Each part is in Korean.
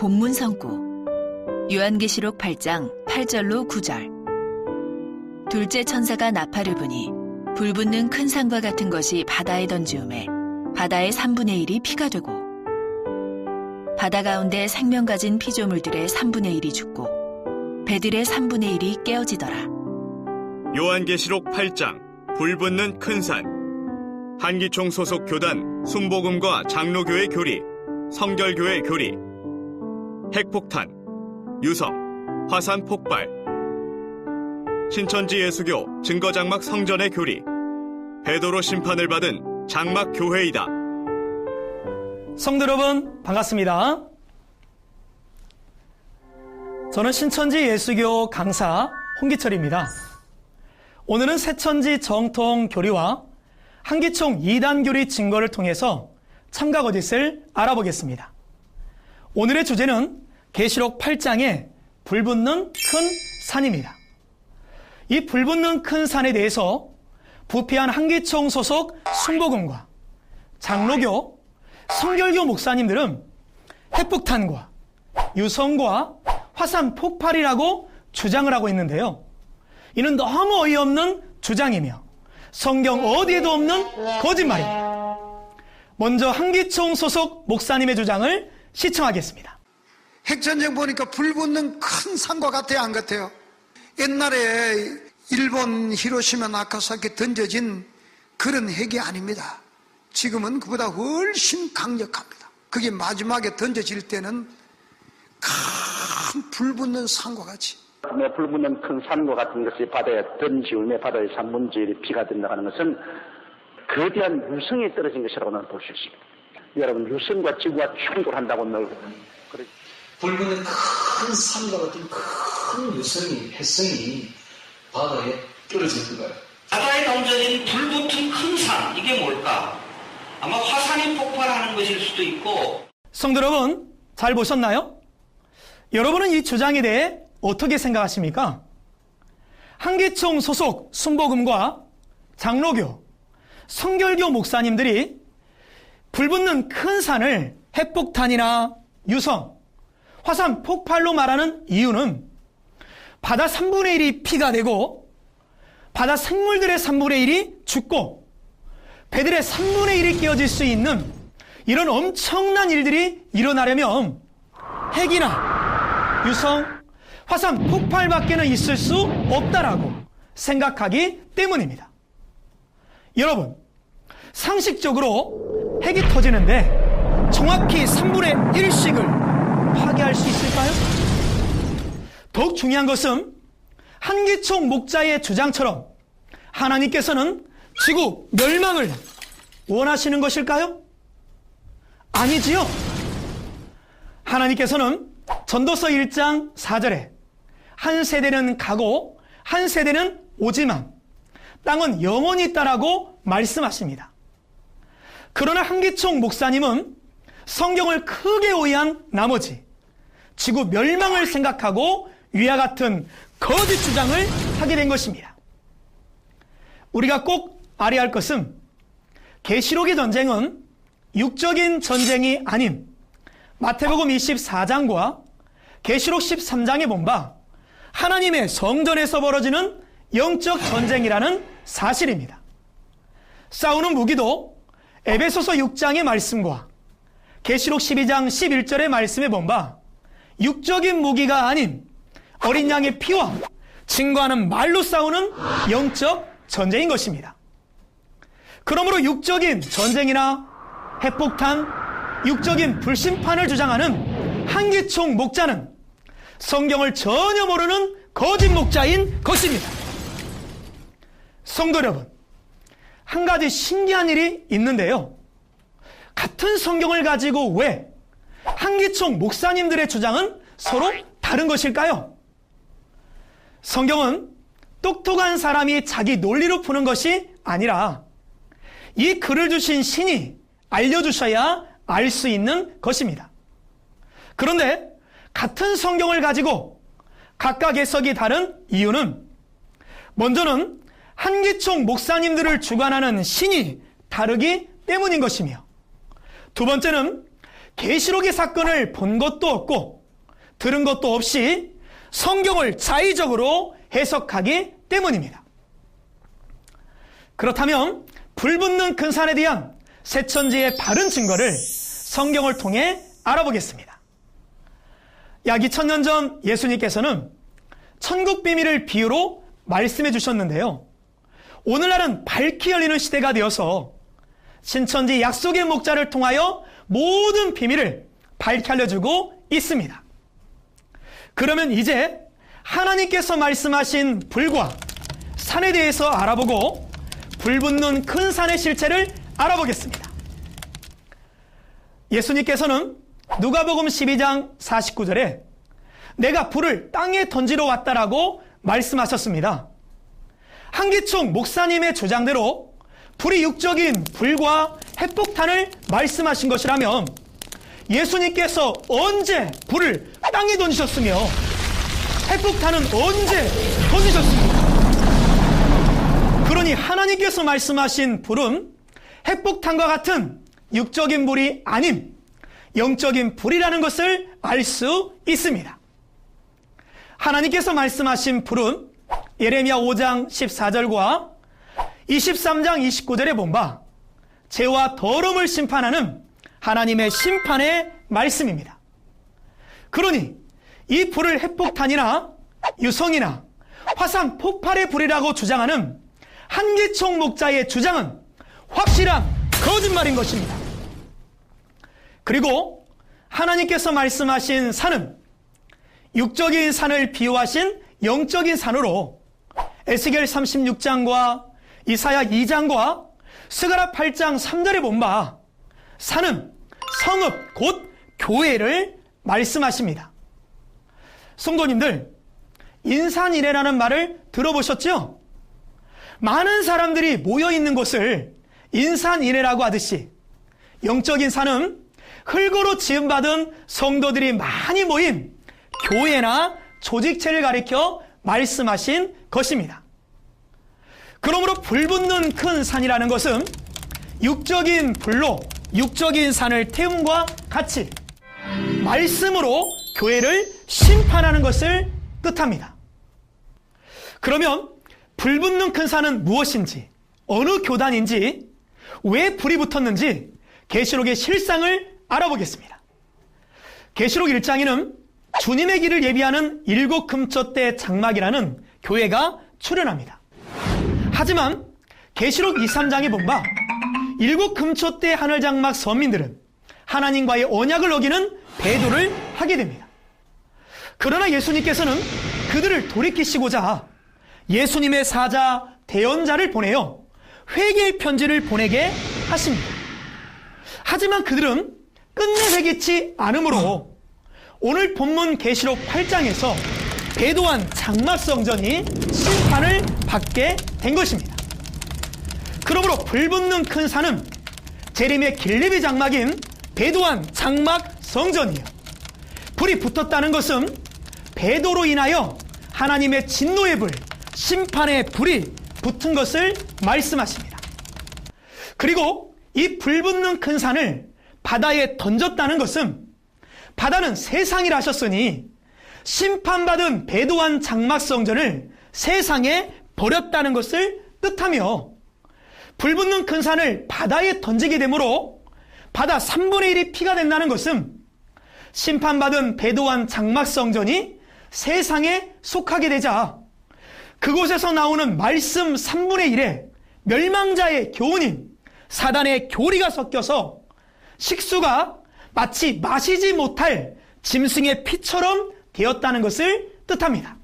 본문 성구 요한계시록 8장 8절로 9절. 둘째 천사가 나팔을 부니 불붙는 큰 산과 같은 것이 바다에 던지우매 바다의 3분의 1이 피가 되고 바다 가운데 생명 가진 피조물들의 3분의 1이 죽고 배들의 3분의 1이 깨어지더라. 요한계시록 8장 불붙는 큰 산. 한기총 소속 교단 순복음과 장로교회 교리, 성결교회 교리, 핵폭탄, 유성, 화산 폭발, 신천지 예수교 증거장막 성전의 교리, 베드로 심판을 받은 장막 교회이다. 성도 여러분 반갑습니다. 저는 신천지 예수교 강사 홍기철입니다. 오늘은 새천지 정통 교리와 한기총 2단 교리 증거를 통해서 참가 거짓을 알아보겠습니다. 오늘의 주제는 계시록 8장의 불붙는 큰 산입니다. 이 불붙는 큰 산에 대해서 부패한 한기총 소속 순복음과 장로교, 성결교 목사님들은 핵폭탄과 유성과 화산 폭발이라고 주장을 하고 있는데요. 이는 너무 어이없는 주장이며 성경 어디에도 없는 거짓말입니다. 먼저 한기총 소속 목사님의 주장을 시청하겠습니다. 핵전쟁 보니까 불붙는 큰 산과 같아요, 안 같아요? 옛날에 일본 히로시마 나가사키 던져진 그런 핵이 아닙니다. 지금은 그보다 훨씬 강력합니다. 그게 마지막에 던져질 때는 큰 불붙는 산과 같이. 불붙는 큰 산과 같은 것이 바다에 던지우며 바다의 3분의 1이 피가 된다는 것은 거대한 유성이 떨어진 것이라고는 볼 수 있습니다. 여러분, 유성과 지구가 충돌한다고 늘 불붙는 큰 산과 같은 큰 유성이, 햇성이 바다에 떨어지는 거예요. 바다에 던져진 불붙은 큰 산, 이게 뭘까? 아마 화산이 폭발하는 것일 수도 있고. 성도 여러분 잘 보셨나요? 여러분은 이 주장에 대해 어떻게 생각하십니까? 한기총 소속 순복음과 장로교, 성결교 목사님들이 불붙는 큰 산을 핵폭탄이나 유성, 화산 폭발로 말하는 이유는 바다 3분의 1이 피가 되고 바다 생물들의 3분의 1이 죽고 배들의 3분의 1이 깨어질 수 있는 이런 엄청난 일들이 일어나려면 핵이나 유성, 화산 폭발밖에는 있을 수 없다라고 생각하기 때문입니다. 여러분, 상식적으로 핵이 터지는데 정확히 3분의 1씩을 파괴할 수 있을까요? 더욱 중요한 것은 한기총 목자의 주장처럼 하나님께서는 지구 멸망을 원하시는 것일까요? 아니지요. 하나님께서는 전도서 1장 4절에 한 세대는 가고 한 세대는 오지만 땅은 영원히 있다라고 말씀하십니다. 그러나 한기총 목사님은 성경을 크게 오해한 나머지 지구 멸망을 생각하고 위와 같은 거짓 주장을 하게 된 것입니다. 우리가 꼭 알아야 할 것은 계시록의 전쟁은 육적인 전쟁이 아닌 마태복음 24장과 계시록 13장에 본 바 하나님의 성전에서 벌어지는 영적 전쟁이라는 사실입니다. 싸우는 무기도 에베소서 6장의 말씀과 계시록 12장 11절의 말씀에 본 바 육적인 무기가 아닌 어린 양의 피와 증거하는 말로 싸우는 영적 전쟁인 것입니다. 그러므로 육적인 전쟁이나 핵폭탄, 육적인 불심판을 주장하는 한기총 목자는 성경을 전혀 모르는 거짓 목자인 것입니다. 성도 여러분, 한 가지 신기한 일이 있는데요. 같은 성경을 가지고 왜 한기총 목사님들의 주장은 서로 다른 것일까요? 성경은 똑똑한 사람이 자기 논리로 푸는 것이 아니라 이 글을 주신 신이 알려주셔야 알 수 있는 것입니다. 그런데 같은 성경을 가지고 각각 해석이 다른 이유는 먼저는 한기총 목사님들을 주관하는 신이 다르기 때문인 것이며 두 번째는 계시록의 사건을 본 것도 없고 들은 것도 없이 성경을 자의적으로 해석하기 때문입니다. 그렇다면 불붙는 큰 산에 대한 새 천지의 바른 증거를 성경을 통해 알아보겠습니다. 약 2000년 전 예수님께서는 천국 비밀을 비유로 말씀해 주셨는데요. 오늘날은 밝히 열리는 시대가 되어서 신천지 약속의 목자를 통하여 모든 비밀을 밝히 알려주고 있습니다. 그러면 이제 하나님께서 말씀하신 불과 산에 대해서 알아보고 불붙는 큰 산의 실체를 알아보겠습니다. 예수님께서는 누가복음 12장 49절에 내가 불을 땅에 던지러 왔다라고 말씀하셨습니다. 한기총 목사님의 주장대로 불이 육적인 불과 핵폭탄을 말씀하신 것이라면 예수님께서 언제 불을 땅에 던지셨으며 핵폭탄은 언제 던지셨습니까? 그러니 하나님께서 말씀하신 불은 핵폭탄과 같은 육적인 불이 아닌 영적인 불이라는 것을 알 수 있습니다. 하나님께서 말씀하신 불은 예레미야 5장 14절과 23장 29절에 본 바 죄와 더러움을 심판하는 하나님의 심판의 말씀입니다. 그러니 이 불을 핵폭탄이나 유성이나 화산 폭발의 불이라고 주장하는 한기총 목자의 주장은 확실한 거짓말인 것입니다. 그리고 하나님께서 말씀하신 산은 육적인 산을 비유하신 영적인 산으로 에스겔 36장과 이사야 2장과 스가랴 8장 3절에 본 바 산은 성읍 곧 교회를 말씀하십니다. 성도님들, 인산이래라는 말을 들어보셨죠? 많은 사람들이 모여있는 곳을 인산이래라고 하듯이 영적인 산은 흙으로 지음받은 성도들이 많이 모인 교회나 조직체를 가리켜 말씀하신 것입니다. 그러므로 불붙는 큰 산이라는 것은 육적인 불로 육적인 산을 태움과 같이 말씀으로 교회를 심판하는 것을 뜻합니다. 그러면 불붙는 큰 산은 무엇인지, 어느 교단인지, 왜 불이 붙었는지 계시록의 실상을 알아보겠습니다. 계시록 1장에는 주님의 길을 예비하는 7 금초대 장막이라는 교회가 출현합니다. 하지만 계시록 2, 3장에 본 바 7 금초대 하늘장막 선민들은 하나님과의 언약을 어기는 배도를 하게 됩니다. 그러나 예수님께서는 그들을 돌이키시고자 예수님의 사자 대언자를 보내어 회개의 편지를 보내게 하십니다. 하지만 그들은 끝내 회개치 않으므로 오늘 본문 계시록 8장에서 배도한 장막성전이 심판을 받게 된 것입니다. 그러므로 불붙는 큰 산은 재림의 길리비 장막인 배도한 장막성전이에요. 불이 붙었다는 것은 배도로 인하여 하나님의 진노의 불, 심판의 불이 붙은 것을 말씀하십니다. 그리고 이 불붙는 큰 산을 바다에 던졌다는 것은 바다는 세상이라 하셨으니 심판받은 배도한 장막성전을 세상에 버렸다는 것을 뜻하며 불붙는 큰 산을 바다에 던지게 되므로 바다 3분의 1이 피가 된다는 것은 심판받은 배도한 장막성전이 세상에 속하게 되자 그곳에서 나오는 말씀 3분의 1에 멸망자의 교훈인 사단의 교리가 섞여서 식수가 마치 마시지 못할 짐승의 피처럼 되었다는 것을 뜻합니다.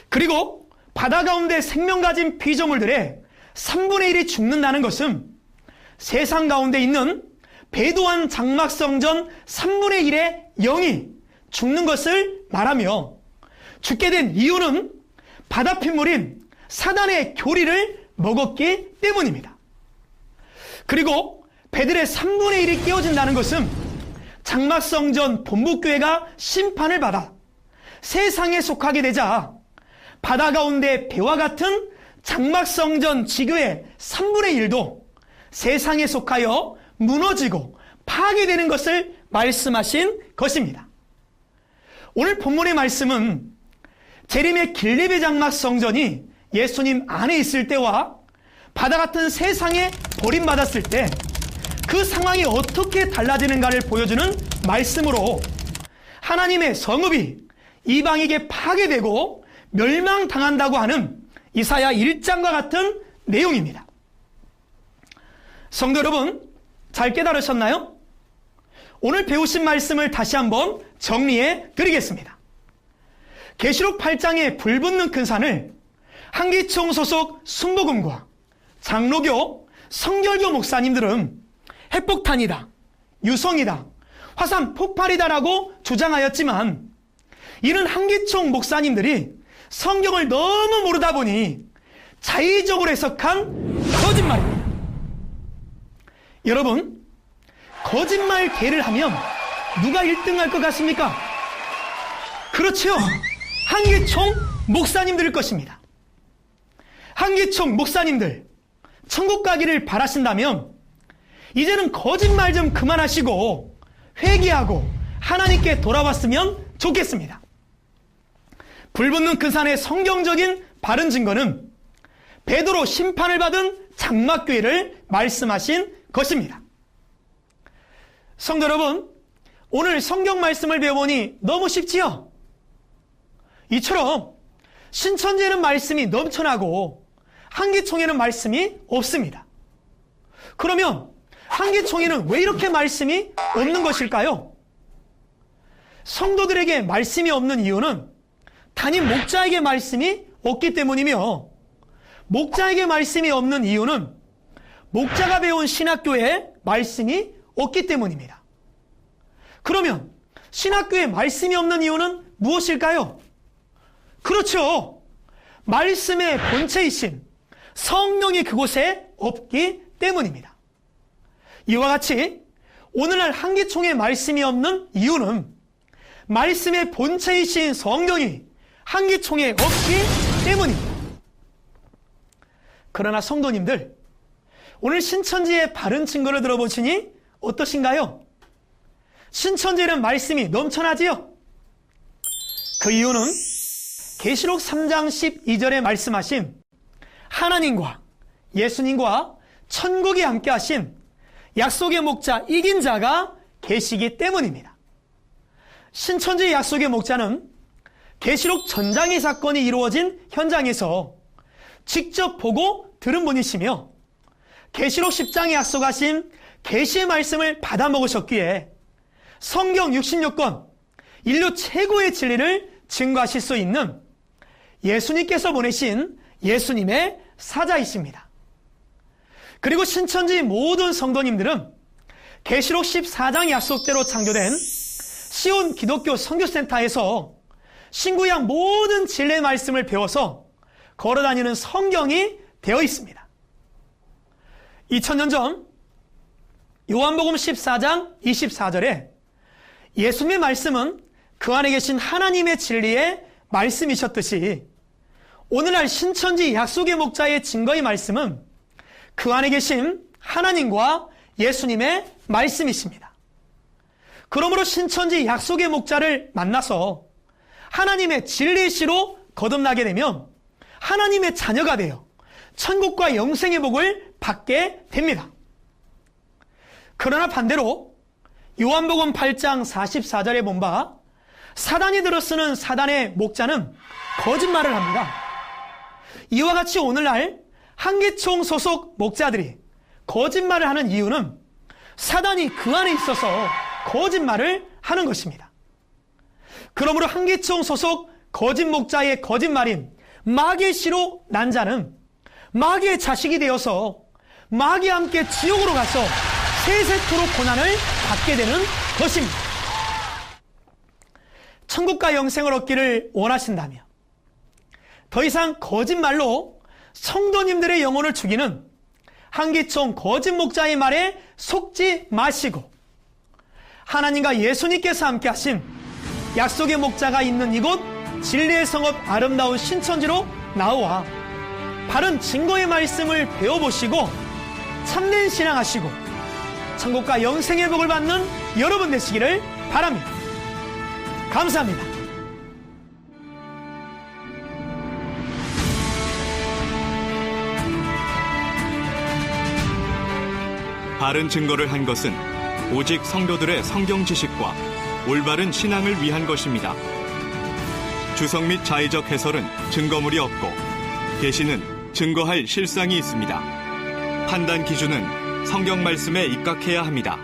그리고 바다 가운데 생명 가진 피조물들의 3분의 1이 죽는다는 것은 세상 가운데 있는 배도한 장막성전 3분의 1의 영이 죽는 것을 말하며 죽게 된 이유는 바다 핏물인 사단의 교리를 먹었기 때문입니다. 그리고 배들의 3분의 1이 깨어진다는 것은 장막성전 본부교회가 심판을 받아 세상에 속하게 되자 바다 가운데 배와 같은 장막성전 지교의 3분의 1도 세상에 속하여 무너지고 파괴되는 것을 말씀하신 것입니다. 오늘 본문의 말씀은 재림의 길리베 장막 성전이 예수님 안에 있을 때와 바다 같은 세상에 버림받았을 때 그 상황이 어떻게 달라지는가를 보여주는 말씀으로 하나님의 성읍이 이방에게 파괴되고 멸망당한다고 하는 이사야 1장과 같은 내용입니다. 성도 여러분, 잘 깨달으셨나요? 오늘 배우신 말씀을 다시 한번 정리해 드리겠습니다. 계시록 8장의 불붙는 큰 산을 한기총 소속 순복음과 장로교, 성결교 목사님들은 핵폭탄이다, 유성이다, 화산 폭발이다라고 주장하였지만 이는 한기총 목사님들이 성경을 너무 모르다 보니 자의적으로 해석한 거짓말입니다. 여러분, 거짓말 개를 하면 누가 1등 할 것 같습니까? 그렇죠. 한기총 목사님들일 것입니다. 한기총 목사님들, 천국 가기를 바라신다면 이제는 거짓말 좀 그만하시고 회개하고 하나님께 돌아왔으면 좋겠습니다. 불붙는 그 산의 성경적인 바른 증거는 베드로 심판을 받은 장막교회를 말씀하신 것입니다. 성도 여러분, 오늘 성경 말씀을 배워보니 너무 쉽지요? 이처럼 신천지에는 말씀이 넘쳐나고 한기총에는 말씀이 없습니다. 그러면 한기총에는 왜 이렇게 말씀이 없는 것일까요? 성도들에게 말씀이 없는 이유는 담임 목자에게 말씀이 없기 때문이며, 목자에게 말씀이 없는 이유는 목자가 배운 신학교에 말씀이 없기 때문입니다. 그러면 신학교에 말씀이 없는 이유는 무엇일까요? 그렇죠. 말씀의 본체이신 성령이 그곳에 없기 때문입니다. 이와 같이 오늘날 한기총에 말씀이 없는 이유는 말씀의 본체이신 성령이 한기총에 없기 때문입니다. 그러나 성도님들, 오늘 신천지의 바른 증거를 들어보시니 어떠신가요? 신천지에는 말씀이 넘쳐나지요? 그 이유는 계시록 3장 12절에 말씀하신 하나님과 예수님과 천국에 함께 하신 약속의 목자 이긴 자가 계시기 때문입니다. 신천지의 약속의 목자는 계시록 전장의 사건이 이루어진 현장에서 직접 보고 들은 분이시며 계시록 10장에 약속하신 계시의 말씀을 받아 먹으셨기에 성경 66권 인류 최고의 진리를 증거하실 수 있는 예수님께서 보내신 예수님의 사자이십니다. 그리고 신천지 모든 성도님들은 계시록 14장 약속대로 창조된 시온 기독교 선교센터에서 신구약 모든 진리의 말씀을 배워서 걸어다니는 성경이 되어 있습니다. 2000년 전 요한복음 14장 24절에 예수님의 말씀은 그 안에 계신 하나님의 진리의 말씀이셨듯이 오늘날 신천지 약속의 목자의 증거의 말씀은 그 안에 계신 하나님과 예수님의 말씀이십니다. 그러므로 신천지 약속의 목자를 만나서 하나님의 진리의 씨로 거듭나게 되면 하나님의 자녀가 되어 천국과 영생의 복을 받게 됩니다. 그러나 반대로 요한복음 8장 44절에 본 바 사단이 들어쓰는 사단의 목자는 거짓말을 합니다. 이와 같이 오늘날 한기총 소속 목자들이 거짓말을 하는 이유는 사단이 그 안에 있어서 거짓말을 하는 것입니다. 그러므로 한기총 소속 거짓 목자의 거짓말인 마귀의 씨로 난 자는 마귀의 자식이 되어서 마귀와 함께 지옥으로 가서 세세토록 고난을 받게 되는 것입니다. 천국과 영생을 얻기를 원하신다며 더 이상 거짓말로 성도님들의 영혼을 죽이는 한기총 거짓 목자의 말에 속지 마시고 하나님과 예수님께서 함께 하신 약속의 목자가 있는 이곳 진리의 성읍 아름다운 신천지로 나와 바른 증거의 말씀을 배워보시고 참된 신앙하시고 천국과 영생의 복을 받는 여러분 되시기를 바랍니다. 감사합니다. 바른 증거를 한 것은 오직 성도들의 성경 지식과 올바른 신앙을 위한 것입니다. 주석 및 자의적 해설은 증거물이 없고 계시는 증거할 실상이 있습니다. 판단 기준은 성경 말씀에 입각해야 합니다.